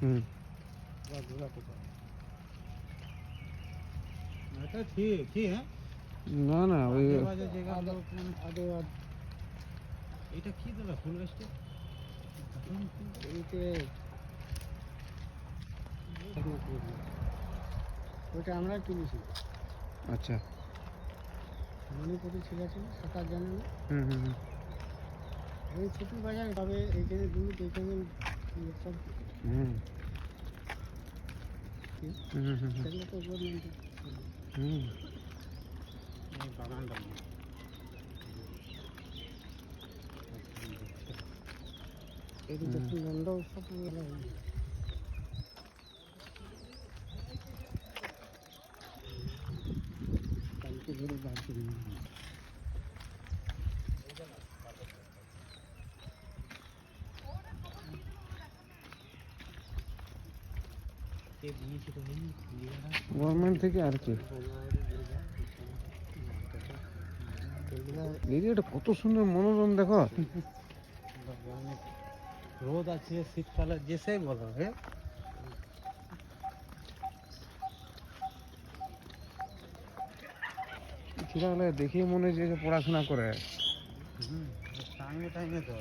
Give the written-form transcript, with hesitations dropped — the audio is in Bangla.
झूला कोথায় এটা ঠিক হ্যাঁ না না ওই বাজে জায়গা আদে এটা কি দাদা ফুল গাছটা এইতে ওটা আমরা কিনেছি। আচ্ছা মণিপুরি ছিল সাতার জানে না হুম এই ছোটো বাজার তবে এইখানে দুধ এইখানে সব সেগুলো তো গভর্নমেন্ট বাগানটা এই দেখুন নন্দ সব কালকে ধরে বাড়ছে গভর্নমেন্ট থেকে আর কি এরিয়াটা কত সুন্দর মনোরম দেখো রোদ আছে শীতকালে যেসে বলো হ্যাঁ ছেলেবেলা দেখেই মনে হচ্ছে যে পড়াশোনা করে টাইমে তো